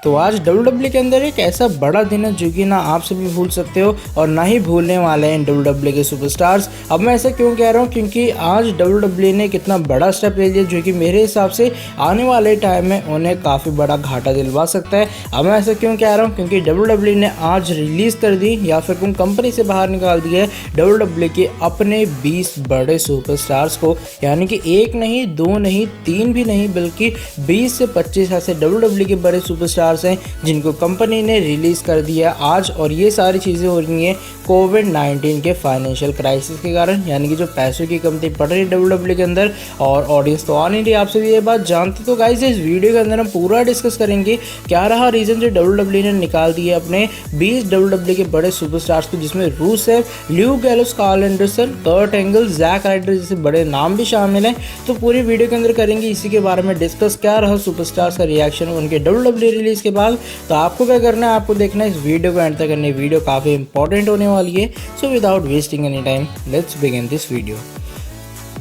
तो आज WWE के अंदर एक ऐसा बड़ा दिन है जो कि ना आप सभी भूल सकते हो और ना ही भूलने वाले हैं WWE के सुपरस्टार्स। अब मैं ऐसा क्यों कह रहा हूँ, क्योंकि आज WWE ने कितना बड़ा स्टेप ले लिया जो कि मेरे हिसाब से आने वाले टाइम में उन्हें काफ़ी बड़ा घाटा दिलवा सकता है। अब मैं ऐसा क्यों कह रहा हूँ, क्योंकि WWE ने आज रिलीज़ कर दी या फिर उन कंपनी से बाहर निकाल दिया है WWE के अपने 20 बड़े सुपरस्टार्स को, यानी कि एक नहीं, दो नहीं, तीन भी नहीं, बल्कि 20 से 25 ऐसे WWE के बड़े सुपरस्टार्स हैं जिनको कंपनी ने रिलीज़ कर दिया आज। और ये सारी चीज़ें हो रही हैं कोविड-19 के फाइनेंशियल क्राइसिस के कारण, यानी कि जो पैसों की कमती पड़ रही है WWE के अंदर और ऑडियंस तो आ नहीं रही। आप सभी ये बात जानते तो गाइस इस वीडियो के अंदर हम पूरा डिस्कस करेंगे क्या रहा रीज़न जो WWE ने निकाल दिया अपने 20 WWE के बड़े सुपरस्टार्स को, जिसमें Rusev, Luke Gallows, Karl Anderson, Kurt Angle, Zack Ryder जैसे बड़े नाम भी शामिल हैं। तो पूरी वीडियो के अंदर करेंगे इसी के बारे में डिस्कस, क्या रहा सुपरस्टार्स का रिएक्शन उनके WWE रिलीज के बाद। तो आपको क्या करना है, आपको देखना है इस वीडियो को एंड तक करनी। वीडियो काफ़ी इंपॉर्टेंट होने वाली है। So without wasting any time let's begin this video.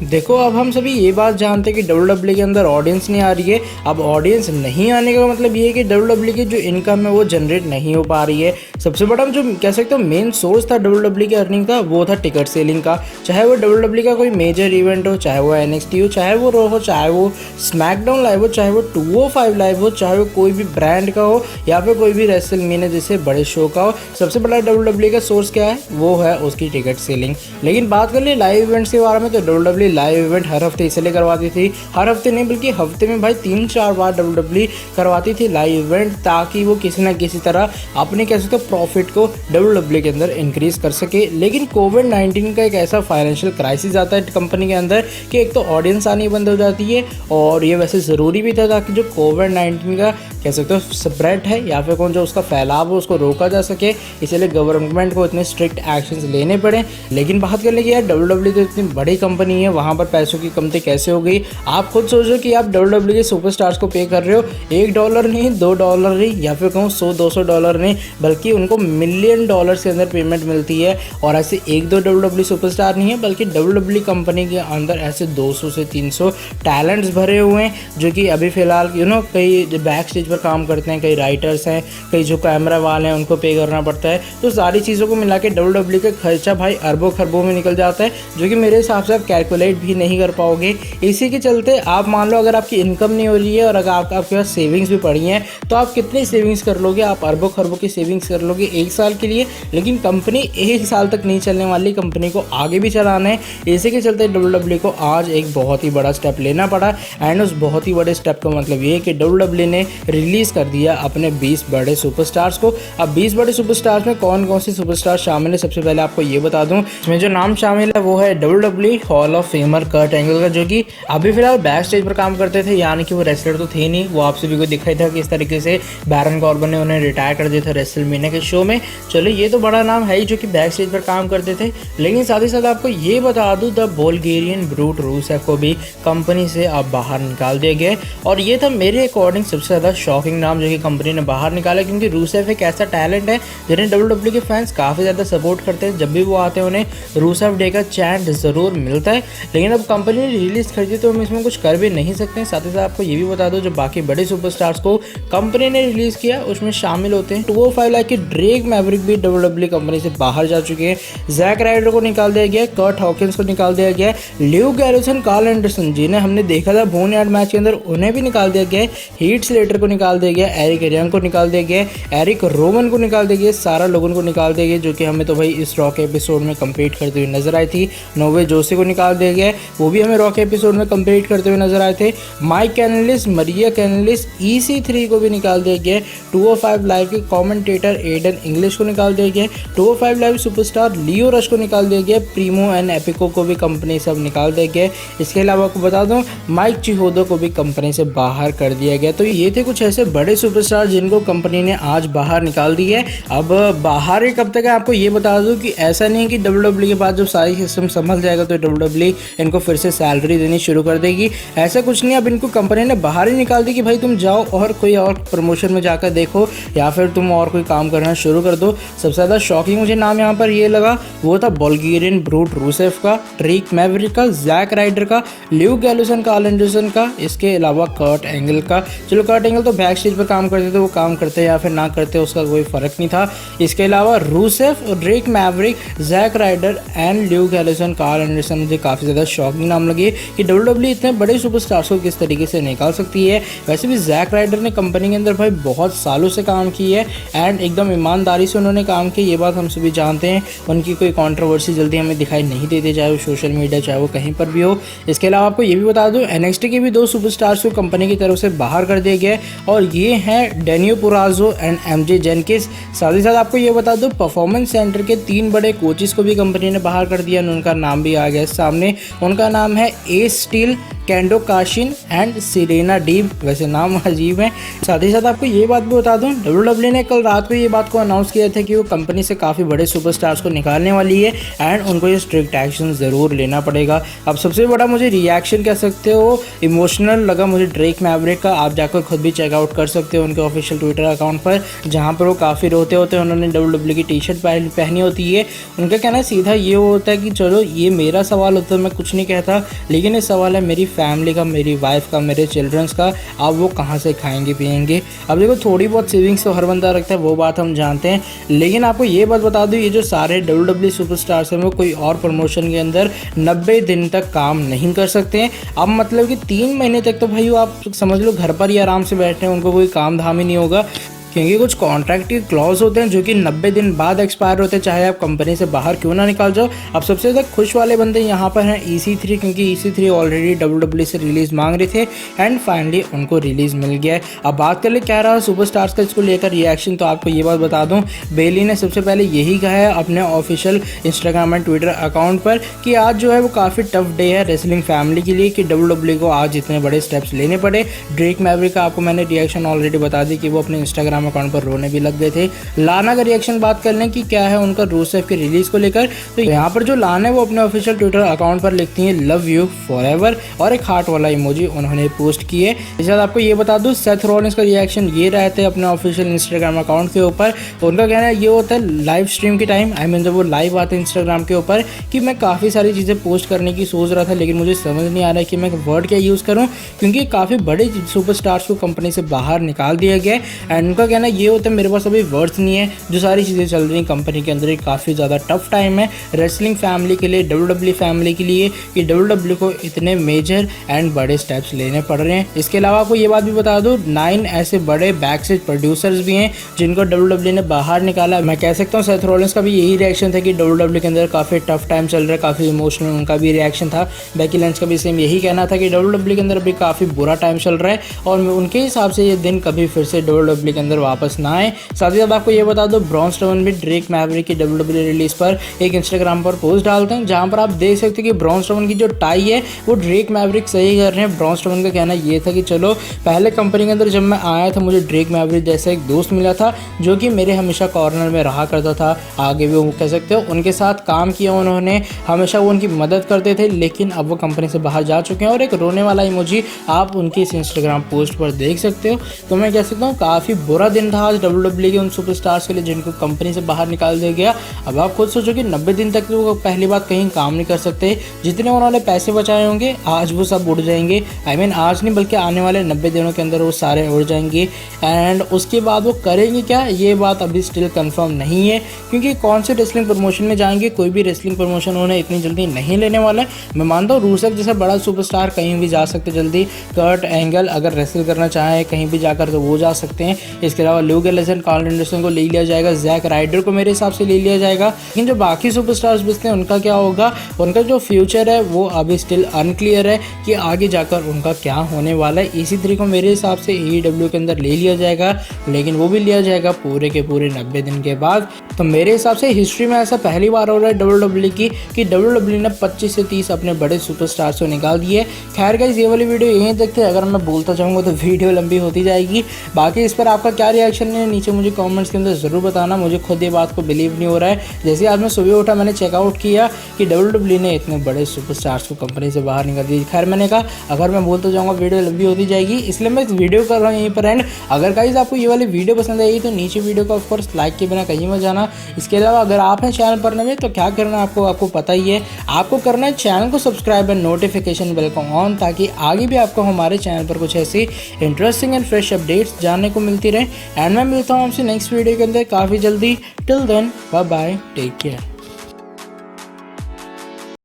देखो, अब हम सभी ये बात जानते हैं कि WWE के अंदर ऑडियंस नहीं आ रही है। अब ऑडियंस नहीं आने का मतलब ये है कि WWE की जो इनकम है वो जनरेट नहीं हो पा रही है। सबसे बड़ा जो कह सकते हो मेन सोर्स था WWE के अर्निंग का वो था टिकट सेलिंग का। चाहे वो WWE का कोई मेजर इवेंट हो, चाहे वो NXT हो, चाहे वो रॉ हो, चाहे वो स्मैकडाउन लाइव हो, चाहे वो 205 लाइव हो, चाहे वो कोई भी ब्रांड का हो या फिर कोई भी रेसलमेनिया जैसे बड़े शो का हो, सबसे बड़ा WWE का सोर्स क्या है, वो है उसकी टिकट सेलिंग। लेकिन बात कर ले लाइव इवेंट्स के बारे में, तो WWE लाइव इवेंट हर हफ्ते इसलिए करवाती थी, हर हफ्ते नहीं बल्कि हफ्ते में भाई 3-4 बार WWE करवाती थी लाइव इवेंट, ताकि वो किसी ना किसी तरह अपने कह सकते प्रॉफिट को WWE के अंदर इंक्रीज कर सके। लेकिन कोविड-19 का एक ऐसा फाइनेंशियल क्राइसिस आता है कंपनी के अंदर कि एक तो ऑडियंस आनी बंद हो जाती है, और ये वैसे ज़रूरी भी था ताकि जो कोविड-19 का कह सकते हो स्प्रेड है या फिर कौन जो उसका फैलाव हो उसको रोका जा सके, इसलिए गवर्नमेंट को इतने स्ट्रिक्ट एक्शंस लेने पड़े। लेकिन बात कर ले कि यार WWE तो इतनी बड़ी कंपनी है, वहाँ पर पैसों की कमती कैसे हो गई। आप खुद सोचो कि आप WWE के सुपरस्टार्स को पे कर रहे हो $1 नहीं, $2 नहीं, या फिर कहूँ $100-200 नहीं, बल्कि उनको $1,000,000 के अंदर पेमेंट मिलती है। और ऐसे 1-2 WWE सुपरस्टार नहीं है, बल्कि WWE कंपनी के अंदर ऐसे 200 से 300 टैलेंट्स भरे हुए हैं जो कि अभी फ़िलहाल कई बैक स्टेज पर काम करते हैं, कई राइटर्स हैं, कई जो कैमरा वाले हैं उनको पे करना पड़ता है। तो सारी चीज़ों को मिला के WWE का खर्चा भाई अरबों खरबों में निकल जाता है, जो कि मेरे हिसाब से आप कैलकुलेट भी नहीं कर पाओगे। इसी के चलते आप मान लो अगर आपकी इनकम नहीं हो रही है और अगर आपके पास सेविंग्स भी पड़ी हैं, तो आप कितनी सेविंग्स कर लोगे, आप अरबों खरबों की सेविंग्स कर लोगे 1 साल के लिए। लेकिन कंपनी 1 साल तक नहीं चलने वाली, कंपनी को आगे भी चलाना है। इसी के चलते WWE को आज एक बहुत ही बड़ा स्टेप लेना पड़ा, एंड उस बहुत ही बड़े स्टेप का मतलब ये है कि WWE ने रिलीज़ कर दिया अपने 20 बड़े सुपरस्टार्स को। अब 20 बड़े सुपरस्टार्स में कौन कौन से सुपरस्टार शामिल है, सबसे पहले आपको ये बता दूं। इसमें जो नाम शामिल है वो है WWE hall of famer Kurt Angle का, जो कि अभी फिलहाल बैक स्टेज पर काम करते थे, यानी कि वो रेसलर तो थे नहीं। वो आप सभी को दिखाई था कि इस तरीके से बैरन कॉर्बन ने उन्हें रिटायर कर दिया था रेसलमेनिया के शो में। चलो ये तो बड़ा नाम है ही जो कि बैक स्टेज पर काम करते थे। लेकिन साथ ही साथ आपको ये बता दूं द बुल्गेरियन ब्रूट रूसेव को भी कंपनी से अब बाहर निकाल दिया गया। और ये था मेरे अकॉर्डिंग सबसे ज़्यादा शॉकिंग नाम जो कि कंपनी ने बाहर निकाला, क्योंकि रूसेव एक ऐसा टैलेंट है जिन्हें WWE के फैंस काफ़ी ज़्यादा सपोर्ट करते हैं। जब भी वो आते हैं उन्हें रूसेव डे का चैंट ज़रूर मिलता है। लेकिन अब कंपनी ने रिलीज़ कर दी तो हम इसमें कुछ कर भी नहीं सकते। साथ ही साथ आपको ये भी बता दो जो बाकी बड़े सुपरस्टार्स को कंपनी ने रिलीज़ किया उसमें शामिल होते हैं 205 लाइक के ड्रेक मैवरिक भी WWE कंपनी से बाहर जा चुके हैं। जैक राइडर को निकाल दिया गया, कर्ट हॉकिंस को निकाल दिया गया, ल्यू गैलोसन, कार्ल एंडरसन जिन्हें हमने देखा था बोन यार्ड मैच के अंदर उन्हें भी निकाल दिया गया, हीट स्लेटर को निकाल दिया गया, एरिक यंग को निकाल दिया गया, एरिक रोमन को निकाल दिया गया, सारा लोगन को निकाल दिया गया जो कि हमें तो भाई इस रॉक एपिसोड में कंप्लीट करते हुए नजर आई थी। नोवे जोसे को निकाल दिया गया, वो भी हमें रॉक एपिसोड में कंप्लीट करते हुए नजर आए थे। माइक कैनलिस, मरिया कैनलिस, EC3 को भी निकाल दिया गया। 205 लाइव के कमेंटेटर एडन इंग्लिश को निकाल दिया गया। 205 लाइव सुपरस्टार लियो रश को निकाल दिया गया। प्रीमो एंड एपिको को भी कंपनी से अब निकाल दिया गया। इसके अलावा आपको बता दूं माइक चिहोदो को भी कंपनी से बाहर कर दिया गया। तो ये थे कुछ ऐसे बड़े सुपरस्टार जिनको कंपनी ने आज बाहर निकाल दी है। अब बाहर कब तक है आपको ये बता दूं कि ऐसा नहीं है कि WWE के बाद जब सारी सिस्टम संभल जाएगा तो WWE इनको फिर से सैलरी देनी शुरू कर देगी। ऐसा कुछ नहीं, अब इनको कंपनी ने बाहर ही निकाल दी कि भाई तुम जाओ और कोई और प्रमोशन में जाकर देखो या फिर तुम और कोई काम करना शुरू कर दो। सबसे ज़्यादा शॉकिंग मुझे नाम यहाँ पर ये लगा वो था बुल्गारियन ब्रूट रूसेव का, ड्रेक मैवरिक का, जैक राइडर का, ल्यू गैलुसन, कार्ल एंडरसन का, इसके अलावा कर्ट एंगल का। चलो कर्ट एंगल तो बैक स्टेज पर काम करते थे, वो काम करते या फिर ना करते उसका कोई फ़र्क नहीं था। इसके अलावा Rusev, Drake Maverick, Zack Ryder and Luke Gallows, Karl Anderson मुझे काफ़ी ज़्यादा शॉकिंग नाम लगे कि WWE इतने बड़े सुपरस्टार्स को किस तरीके से निकाल सकती है। वैसे भी जैक राइडर ने कंपनी के अंदर भाई बहुत सालों से काम की है एंड एकदम ईमानदारी से उन्होंने काम किया, ये बात हम सभी जानते हैं। उनकी कोई कंट्रोवर्सी जल्दी हमें दिखाई नहीं देती, चाहे वो सोशल मीडिया चाहे वो कहीं पर भी हो। इसके अलावा आपको ये भी बता दूं NXT के भी 2 सुपरस्टार्स को कंपनी की तरफ से बाहर कर दिया गया है और ये हैं डेनियो पुराजो एंड MJ जेनकिस। साथ ही साथ आपको ये बता दूं परफॉर्मेंस सेंटर के 3 बड़े कोचेस को भी कंपनी ने बाहर कर दिया, उनका नाम भी आ गया सामने। उनका नाम है एस स्टील, कैंडो काशिन एंड सिरेना डीब। वैसे नाम अजीब है। साथ ही साथ आपको ये बात भी बता दूं WWE ने कल रात को ये बात को अनाउंस किया था कि वो कंपनी से काफ़ी बड़े सुपरस्टार्स को निकालने वाली है एंड उनको ये स्ट्रिक्ट एक्शन ज़रूर लेना पड़ेगा। अब सबसे बड़ा मुझे रिएक्शन कह सकते हो इमोशनल लगा मुझे ड्रेक मैवरिक का। आप जाकर खुद भी चेकआउट कर सकते हो उनके ऑफिशियल ट्विटर अकाउंट पर, जहाँ पर वो काफ़ी रोते होते हैं। उन्होंने WWE की टी-शर्ट पहनी होती है। उनका कहना सीधा ये होता है कि चलो ये मेरा सवाल होता है, मैं कुछ नहीं कहता, लेकिन ये सवाल है मेरी फैमिली का, मेरी वाइफ का, मेरे चिल्ड्रंस का। अब वो कहाँ से खाएंगे पिएंगे। अब देखो थोड़ी बहुत सेविंग्स तो हर बंदा रखता है, वो बात हम जानते हैं, लेकिन आपको ये बात बता दूं ये जो सारे WWE सुपरस्टार्स हैं वो कोई और प्रमोशन के अंदर 90 दिन तक काम नहीं कर सकते हैं। अब मतलब कि 3 महीने तक तो भाई आप समझ लो घर पर ही आराम से बैठे हैं, उनको कोई काम धाम ही नहीं होगा, क्योंकि कुछ कॉन्ट्रैक्ट के क्लॉज होते हैं जो कि 90 दिन बाद एक्सपायर होते हैं, चाहे आप कंपनी से बाहर क्यों ना निकाल जाओ। अब सबसे ज़्यादा खुश वाले बंदे यहाँ पर हैं EC3, क्योंकि EC3 ऑलरेडी WWE से रिलीज़ मांग रहे थे एंड फाइनली उनको रिलीज़ मिल गया है। अब बात कर ले क्या रहा सुपरस्टार्स का इसको लेकर रिएक्शन, तो आपको ये बात बता दूँ बेली ने सबसे पहले यही कहा है अपने official Instagram and Twitter account पर कि आज जो है वो काफ़ी टफ डे है रेसलिंग फैमिली के लिए, कि WWE को आज इतने बड़े स्टेप्स लेने पड़े। ड्रेक मैवरिक का आपको मैंने रिएक्शन ऑलरेडी बता दी कि वो अपने इंस्टाग्राम अकाउंट पर रोने भी लग गए थे। लाना का रिएक्शन बात कर लें कि क्या है उनका रूसेव के रिलीज को लेकर, तो यहाँ पर जो लाना है वो अपने ऑफिशियल ट्विटर अकाउंट पर लिखती हैं लव यू फॉरएवर और एक हार्ट वाला इमोजी उन्होंने पोस्ट किए। इसके साथ आपको ये बता दूं सेथ रॉलिंस का रिएक्शन ये रहते हैं अपने ऑफिशियल इंस्टाग्राम अकाउंट के ऊपर। उनका कहना ये होता है लाइव स्ट्रीम के टाइम, आई मीन जब वो लाइव आते हैं इंस्टाग्राम के ऊपर, कि मैं काफ़ी सारी चीज़ें पोस्ट करने की सोच रहा था लेकिन मुझे समझ नहीं आ रहा है कि मैं वर्ड क्या यूज़ करूँ, क्योंकि काफ़ी बड़े सुपरस्टार्स को कंपनी से बाहर निकाल दिया गया है। एंड उनका कहना ये होता है मेरे पास अभी वर्ड्स नहीं है, जो सारी चीज़ें चल रही कंपनी के अंदर काफ़ी ज़्यादा टफ टाइम है रेसलिंग फैमिली के लिए, WWE फैमिली के लिए, कि WWE को इतने मेजर एंड बड़े स्टेप्स लेने पड़ रहे हैं। इसके अलावा आपको ये बात भी बता दूं 9 ऐसे बड़े बैक स्टेज प्रोड्यूसर्स भी हैं जिनको WWE ने बाहर निकाला। मैं कह सकता हूँ सेथ रॉलिंस का भी यही रिएक्शन था कि WWE के अंदर काफ़ी टफ टाइम चल रहा है, काफ़ी इमोशनल उनका भी रिएक्शन था। बेकी लिंच का भी सेम यही कहना था कि WWE के अंदर अभी काफ़ी बुरा टाइम चल रहा है और उनके हिसाब से ये दिन कभी फिर से WWE के अंदर वापस ना आए। साथ ही साथ आपको ये बता दो ब्रॉन स्ट्रोमन भी ड्रेक मैवरिक की WWE रिलीज पर एक इंस्टाग्राम पर पोस्ट डालते हैं, जहां पर आप देख सकते हैं कि ब्रॉन स्ट्रोमन की जो टाई है वो ड्रेक मैवरिक सही कर रहे हैं। ब्रॉन स्ट्रोमन का कहना ये था कि चलो पहले कंपनी के अंदर जब मैं आया था मुझे ड्रेक मैवरिक जैसा एक दोस्त मिला था जो कि मेरे हमेशा कॉर्नर में रहा करता था, आगे भी वो कह सकते हो उनके साथ काम किया उन्होंने, हमेशा वो उनकी मदद करते थे, लेकिन अब वो कंपनी से बाहर जा चुके हैं। और एक रोने वाला इमोजी आप उनकी इस इंस्टाग्राम पोस्ट पर देख सकते हो। तो मैं कह सकता हूँ काफ़ी बुरा दिन था आज WWE के उन सुपरस्टार्स के लिए जिनको कंपनी से बाहर निकाल दिया गया। अब आप खुद सोचो कि 90 दिन तक वो पहली बात कहीं काम नहीं कर सकते, जितने उन्होंने पैसे बचाए होंगे आज वो सब उड़ जाएंगे। आई मीन आज नहीं बल्कि आने वाले 90 दिनों के अंदर वो सारे उड़ जाएंगे। एंड उसके बाद वो करेंगे क्या ये बात अभी स्टिल कंफर्म नहीं है, क्योंकि कौन से रेसलिंग प्रमोशन में जाएंगे, कोई भी रेसलिंग प्रमोशन उन्हें इतनी जल्दी नहीं लेने वाला है। मैं मानता हूँ रूसेव जैसा बड़ा सुपरस्टार कहीं भी जा सकते जल्दी, कर्ट एंगल अगर रेसल करना चाहें कहीं भी जाकर तो वो जा सकते हैं। इसके अलावा ल्यू गैलुसन, कार्ल एंडरसन को ले लिया जाएगा, जैक राइडर को मेरे हिसाब से ले लिया जाएगा, लेकिन जो बाकी सुपरस्टार्स बचते हैं उनका क्या होगा, उनका जो फ्यूचर है वो अभी स्टिल अनक्लियर है कि आगे जाकर उनका क्या होने वाला है। EC3 को मेरे हिसाब से AEW के अंदर ले लिया जाएगा, लेकिन वो भी लिया जाएगा पूरे के पूरे 90 दिन के बाद। तो मेरे हिसाब से हिस्ट्री में ऐसा पहली बार हो रहा है WWE की कि WWE ने 25 से 30 अपने बड़े सुपरस्टार्स को निकाल दिए। खैर गाइस ये वाली वीडियो यहीं तक थी, अगर मैं बोलता चाहूँगा तो वीडियो लंबी होती जाएगी। बाकी इस पर आपका क्या क्या रिएक्शन है नीचे मुझे कमेंट्स के अंदर ज़रूर बताना। मुझे खुद ये बात को बिलीव नहीं हो रहा है। जैसे आज मैं सुबह उठा मैंने चेकआउट किया कि WWE ने इतने बड़े सुपरस्टार्स को कंपनी से बाहर निकाल दी। खैर मैंने कहा अगर मैं बोलते जाऊँगा वीडियो लंबी होती जाएगी, इसलिए मैं इस वीडियो कर रहा हूँ यहीं पर एंड। अगर गाइस आपको ये वाली वीडियो पसंद आई तो नीचे वीडियो को ऑफकोर्स लाइक के बिना कहीं मत जाना। इसके अलावा अगर आप हैं चैनल पर नए तो क्या करना है आपको पता ही है। आपको करना है चैनल को सब्सक्राइब एंड नोटिफिकेशन बेल को ऑन, ताकि आगे भी आपको हमारे चैनल पर कुछ ऐसी इंटरेस्टिंग एंड फ्रेश अपडेट्स जानने को मिलती रहे। एंड मैं मिलता हूँ आपसे नेक्स्ट वीडियो के अंदर काफ़ी जल्दी। Till then bye bye, take care.